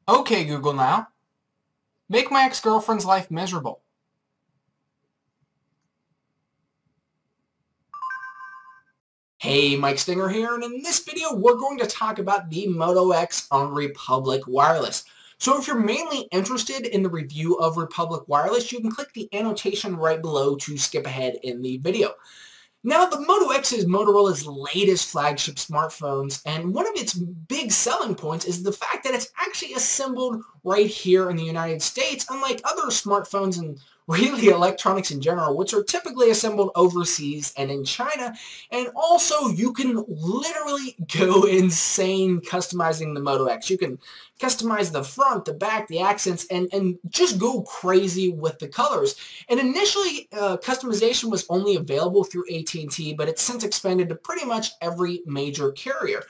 Okay, Google now. Make my ex-girlfriend's life miserable. Hey, Mike Stinger here, and in this video we're going to talk about the Moto X on Republic Wireless. So if you're mainly interested in the review of Republic Wireless, you can click the annotation right below to skip ahead in the video. Now, the Moto X is Motorola's latest flagship smartphones, and one of its big selling points is the fact that it's actually assembled right here in the United States, unlike other smartphones and really electronics in general, which are typically assembled overseas and in China. And also, you can literally go insane customizing the Moto X. You can customize the front, the back, the accents, and just go crazy with the colors. And initially, customization was only available through AT&T, but it's since expanded to pretty much every major carrier.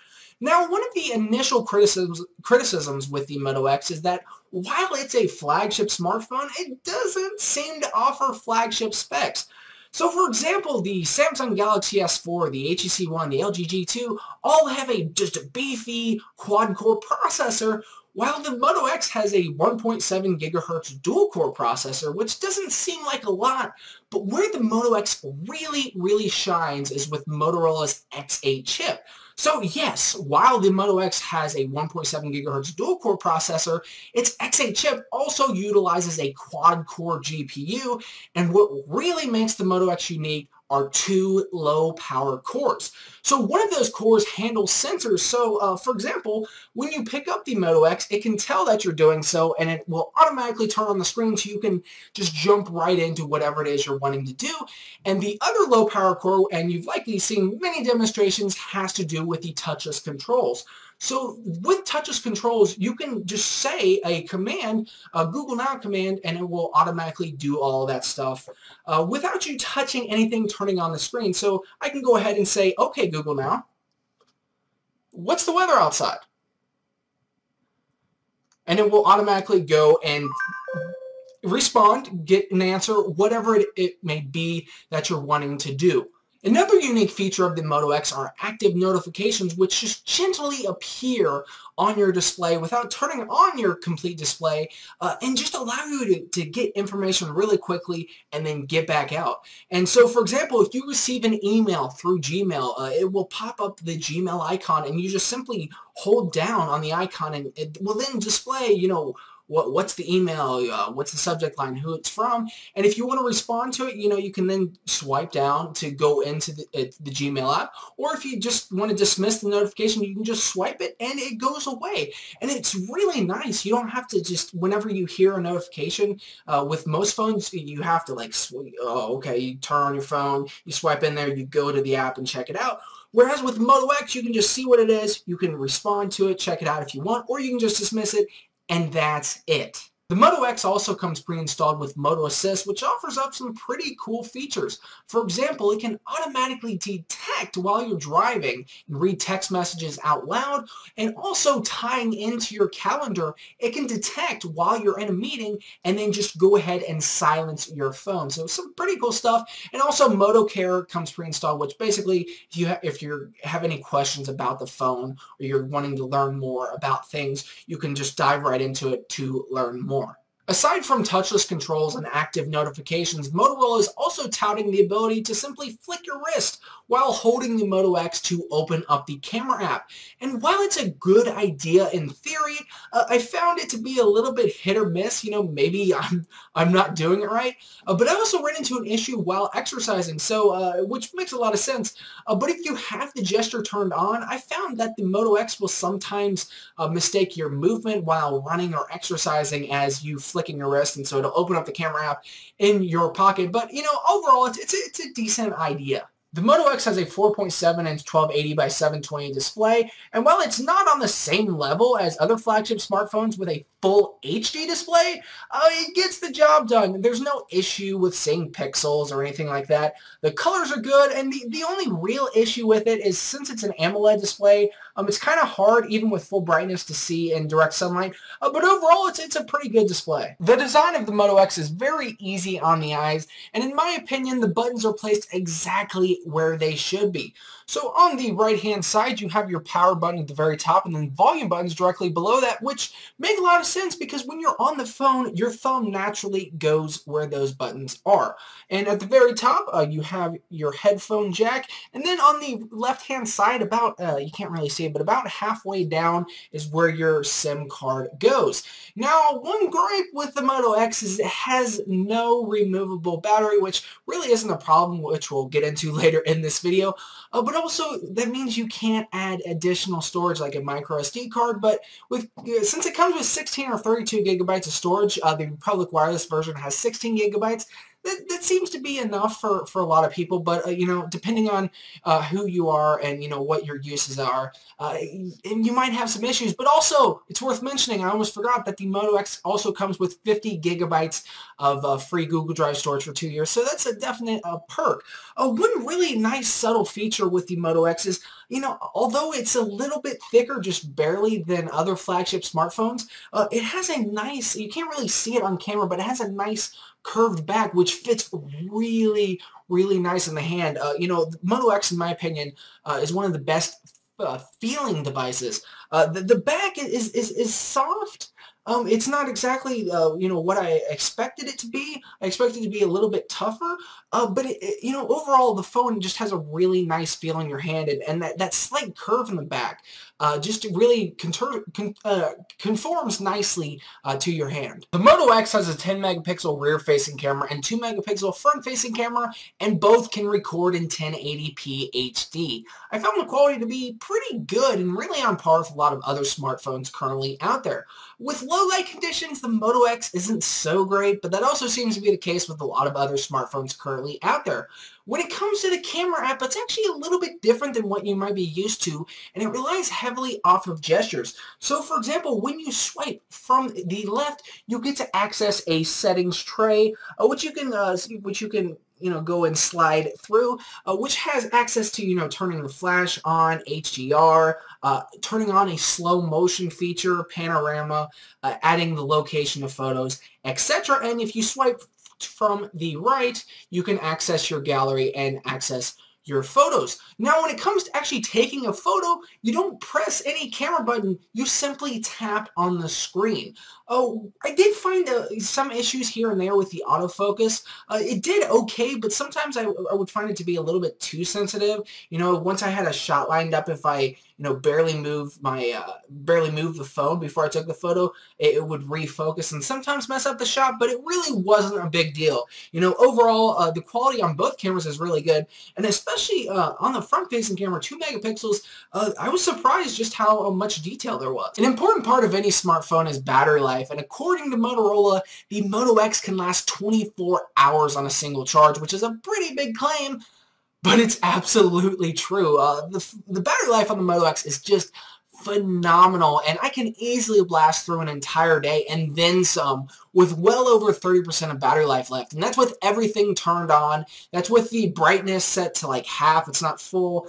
Now, one of the initial criticisms with the Moto X is that while it's a flagship smartphone, it doesn't seem to offer flagship specs. So, for example, the Samsung Galaxy S4, the HTC One, the LG G2 all have just a beefy quad-core processor, while the Moto X has a 1.7 gigahertz dual-core processor, which doesn't seem like a lot, but where the Moto X really shines is with Motorola's X8 chip. So yes, while the Moto X has a 1.7 gigahertz dual-core processor, its X8 chip also utilizes a quad-core GPU, and what really makes the Moto X unique are two low-power cores. So one of those cores handles sensors. So, for example, when you pick up the Moto X, it can tell that you're doing so, and it will automatically turn on the screen so you can just jump right into whatever it is you're wanting to do. And the other low-power core, and you've likely seen many demonstrations, has to do with the touchless controls. So with touchless controls, you can just say a command, a Google Now command, and it will automatically do all that stuff without you touching anything turning on the screen. So I can go ahead and say, okay, Google Now, what's the weather outside? And it will automatically go and respond, get an answer, whatever it may be that you're wanting to do. Another unique feature of the Moto X are active notifications, which just gently appear on your display without turning on your complete display and just allow you to get information really quickly and then get back out. And so, for example, if you receive an email through Gmail, it will pop up the Gmail icon, and you just simply hold down on the icon, and it will then display, what's the email, what's the subject line, who it's from, and if you want to respond to it, you can then swipe down to go into the Gmail app, or if you just want to dismiss the notification, you can just swipe it and it goes away. And it's really nice. You don't have to just, whenever you hear a notification, with most phones, you have to you turn on your phone, you swipe in there, you go to the app and check it out. Whereas with Moto X, you can just see what it is, you can respond to it, check it out if you want, or you can just dismiss it, and that's it. The Moto X also comes pre-installed with Moto Assist, which offers up some pretty cool features. For example, it can automatically detect while you're driving and read text messages out loud, and also tying into your calendar, it can detect while you're in a meeting and then just go ahead and silence your phone. So some pretty cool stuff. And also Moto Care comes pre-installed, which basically if you have any questions about the phone or you're wanting to learn more about things, you can just dive right into it to learn more. Aside from touchless controls and active notifications, Motorola is also touting the ability to simply flick your wrist while holding the Moto X to open up the camera app. And while it's a good idea in theory, I found it to be a little bit hit or miss. Maybe I'm not doing it right. But I also ran into an issue while exercising, which makes a lot of sense. But if you have the gesture turned on, I found that the Moto X will sometimes mistake your movement while running or exercising as you flicking your wrist, and so it'll open up the camera app in your pocket. But overall, it's a decent idea. The Moto X has a 4.7-inch 1280 by 720 display, and while it's not on the same level as other flagship smartphones with a full HD display, it gets the job done. There's no issue with seeing pixels or anything like that. The colors are good, and the only real issue with it is since it's an AMOLED display, It's kind of hard, even with full brightness, to see in direct sunlight, but overall, it's a pretty good display. The design of the Moto X is very easy on the eyes, and in my opinion, the buttons are placed exactly where they should be. So on the right-hand side, you have your power button at the very top, and then volume buttons directly below that, which make a lot of sense because when you're on the phone, your thumb naturally goes where those buttons are. And at the very top, you have your headphone jack, and then on the left-hand side, about, you can't really see it, but about halfway down is where your SIM card goes. Now, one gripe with the Moto X is it has no removable battery, which really isn't a problem, which we'll get into later in this video. But also, that means you can't add additional storage like a micro SD card, but since it comes with 16 or 32 gigabytes of storage, the Republic Wireless version has 16 gigabytes. That seems to be enough for a lot of people, but you know, depending on who you are and you know what your uses are, and you might have some issues. But also, it's worth mentioning, I almost forgot that the Moto X also comes with 50 gigabytes of free Google Drive storage for 2 years, so that's a definite perk. One really nice subtle feature with the Moto X is, you know, although it's a little bit thicker, just barely, than other flagship smartphones, it has a nice, you can't really see it on camera, but it has a nice curved back, which fits really, really nice in the hand. You know, the Moto X, in my opinion, is one of the best feeling devices. The back is soft. It's not exactly, you know, what I expected it to be. I expected it to be a little bit tougher, but you know, overall, the phone just has a really nice feel in your hand, and that slight curve in the back just really conforms nicely to your hand. The Moto X has a 10 megapixel rear-facing camera and 2 megapixel front-facing camera, and both can record in 1080p HD. I found the quality to be pretty good and really on par with a lot of other smartphones currently out there. With low light conditions, the Moto X isn't so great, but that also seems to be the case with a lot of other smartphones currently out there. When it comes to the camera app, it's actually a little bit different than what you might be used to, and it relies heavily off of gestures. So, for example, when you swipe from the left, you get to access a settings tray, which you can you know, go and slide through, which has access to, you know, turning the flash on, HDR, turning on a slow motion feature, panorama, adding the location of photos, etc. And if you swipe from the right, you can access your gallery and access your photos. Now, when it comes to actually taking a photo, you don't press any camera button, you simply tap on the screen. Oh, I did find some issues here and there with the autofocus. It did okay, but sometimes I would find it to be a little bit too sensitive. You know, once I had a shot lined up, if I, you know, barely move the phone before I took the photo, it would refocus and sometimes mess up the shot, but it really wasn't a big deal. You know, overall, the quality on both cameras is really good, and especially on the front-facing camera, 2 megapixels, I was surprised just how much detail there was. An important part of any smartphone is battery life, and according to Motorola, the Moto X can last 24 hours on a single charge, which is a pretty big claim, but it's absolutely true. The battery life on the Moto X is just phenomenal, and I can easily blast through an entire day and then some with well over 30% of battery life left, and that's with everything turned on. That's with the brightness set to like half. It's not full.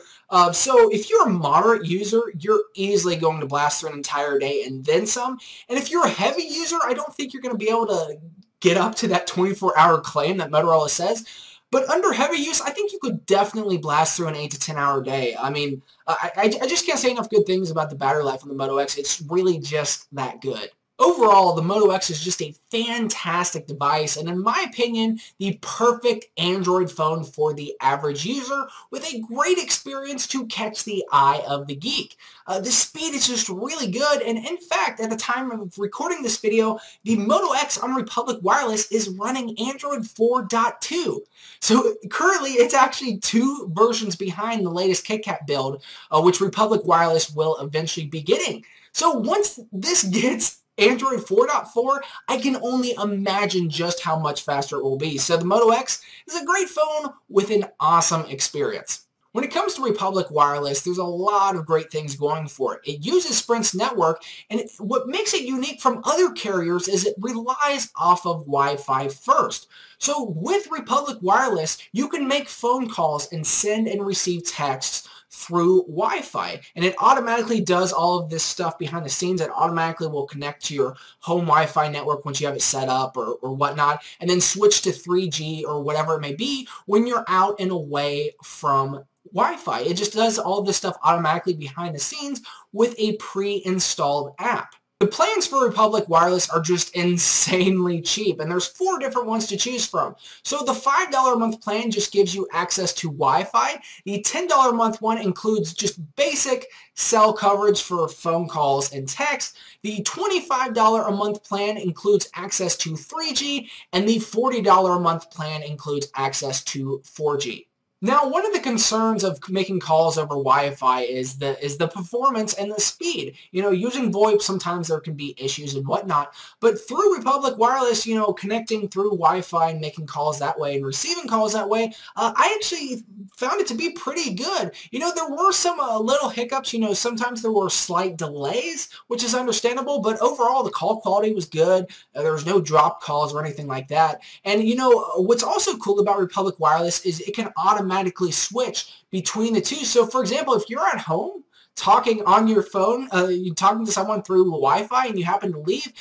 So if you're a moderate user, you're easily going to blast through an entire day and then some, and if you're a heavy user, I don't think you're going to be able to get up to that 24-hour claim that Motorola says. But under heavy use, I think you could definitely blast through an 8 to 10 hour day. I mean, I just can't say enough good things about the battery life on the Moto X. It's really just that good. Overall, the Moto X is just a fantastic device, and in my opinion, the perfect Android phone for the average user with a great experience to catch the eye of the geek. The speed is just really good, and in fact, at the time of recording this video, the Moto X on Republic Wireless is running Android 4.2. So currently, it's actually 2 versions behind the latest KitKat build, which Republic Wireless will eventually be getting. So once this gets Android 4.4, I can only imagine just how much faster it will be. So the Moto X is a great phone with an awesome experience. When it comes to Republic Wireless, there's a lot of great things going for it. It uses Sprint's network, and what makes it unique from other carriers is it relies off of Wi-Fi first. So with Republic Wireless, you can make phone calls and send and receive texts through Wi-Fi, and it automatically does all of this stuff behind the scenes. It automatically will connect to your home Wi-Fi network once you have it set up or whatnot, and then switch to 3G or whatever it may be when you're out and away from Wi-Fi. It just does all of this stuff automatically behind the scenes with a pre-installed app. The plans for Republic Wireless are just insanely cheap, and there's 4 different ones to choose from. So the $5 a month plan just gives you access to Wi-Fi. The $10 a month one includes just basic cell coverage for phone calls and text. The $25 a month plan includes access to 3G, and the $40 a month plan includes access to 4G. Now, one of the concerns of making calls over Wi-Fi is the performance and the speed. You know, using VoIP, sometimes there can be issues and whatnot, but through Republic Wireless, you know, connecting through Wi-Fi and making calls that way and receiving calls that way, I actually found it to be pretty good. You know, there were some little hiccups. You know, sometimes there were slight delays, which is understandable, but overall the call quality was good. There was no drop calls or anything like that. And, you know, what's also cool about Republic Wireless is it can automatically switch between the two. So, for example, if you're at home talking on your phone, you're talking to someone through Wi-Fi and you happen to leave,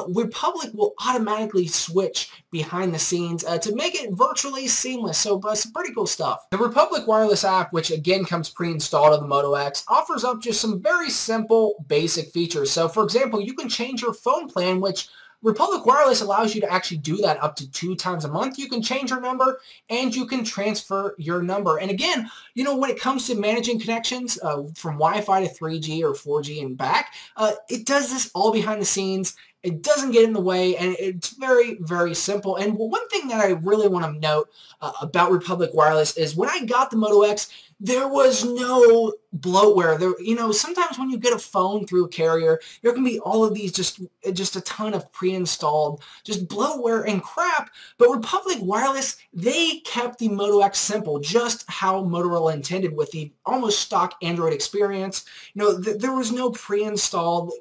Republic will automatically switch behind the scenes to make it virtually seamless. So some pretty cool stuff. The Republic Wireless app, which again comes pre-installed on the Moto X, offers up just some very simple basic features. So for example, you can change your phone plan, which Republic Wireless allows you to actually do that up to 2 times a month. You can change your number and you can transfer your number. And again, you know, when it comes to managing connections from Wi-Fi to 3G or 4G and back, it does this all behind the scenes. It doesn't get in the way, and it's very, very simple. And one thing that I really want to note about Republic Wireless is when I got the Moto X, there was no bloatware. There, you know, sometimes when you get a phone through a carrier, there can be all of these just a ton of pre-installed just bloatware and crap. But Republic Wireless, they kept the Moto X simple, just how Motorola intended with the almost stock Android experience. You know, there was no pre-installed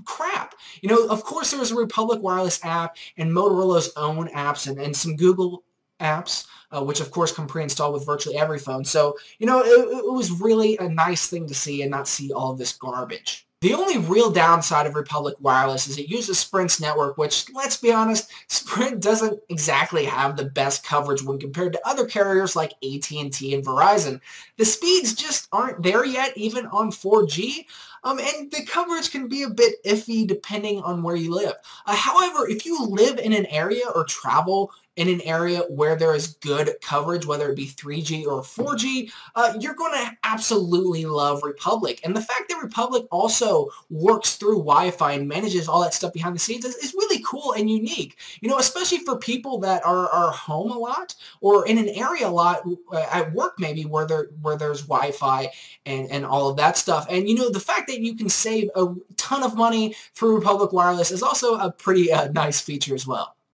crap. You know, of course there was a Republic Wireless app and Motorola's own apps and some Google apps, which of course come pre-installed with virtually every phone. So, you know, it was really a nice thing to see and not see all of this garbage. The only real downside of Republic Wireless is it uses Sprint's network, which, let's be honest, Sprint doesn't exactly have the best coverage when compared to other carriers like AT&T and Verizon. The speeds just aren't there yet, even on 4G, and the coverage can be a bit iffy depending on where you live. However, if you live in an area or travel in an area where there is good coverage, whether it be 3G or 4G, you're going to absolutely love Republic. And the fact that Republic also works through Wi-Fi and manages all that stuff behind the scenes is really cool and unique. You know, especially for people that are home a lot or in an area a lot, at work maybe, where there's Wi-Fi and all of that stuff. And, you know, the fact that you can save a ton of money through Republic Wireless is also a pretty nice feature as well.